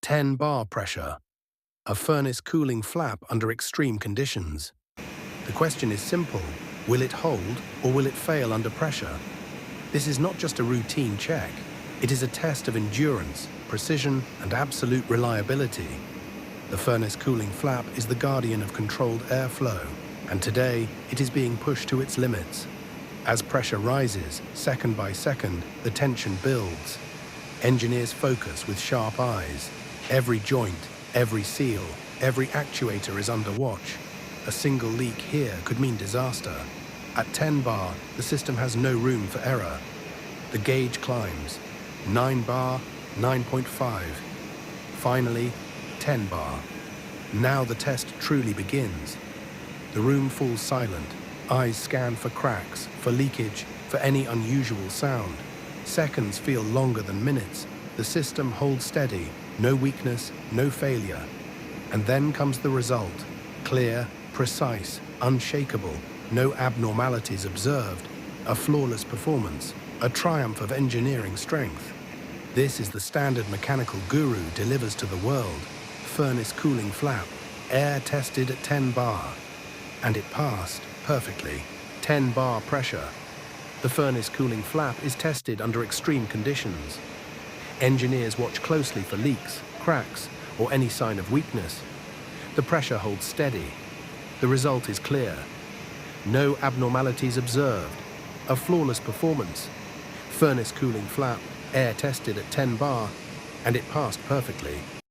10 bar pressure, a furnace cooling flap under extreme conditions. The question is simple: will it hold or will it fail under pressure? This is not just a routine check. It is a test of endurance, precision, and absolute reliability. The furnace cooling flap is the guardian of controlled airflow, and today it is being pushed to its limits. As pressure rises, second by second, the tension builds. Engineers focus with sharp eyes. Every joint, every seal, every actuator is under watch. A single leak here could mean disaster. At 10 bar, the system has no room for error. The gauge climbs. 9 bar, 9.5. Finally, 10 bar. Now the test truly begins. The room falls silent. Eyes scan for cracks, for leakage, for any unusual sound. Seconds feel longer than minutes. The system holds steady. No weakness, no failure. And then comes the result. Clear, precise, unshakable. No abnormalities observed. A flawless performance. A triumph of engineering strength. This is the standard mechanical guru delivers to the world. Furnace cooling flap. Air tested at 10 bar. And it passed perfectly. 10 bar pressure. The furnace cooling flap is tested under extreme conditions. Engineers watch closely for leaks, cracks, or any sign of weakness. The pressure holds steady. The result is clear. No abnormalities observed. A flawless performance. Furnace cooling flap, air tested at 10 bar, and it passed perfectly.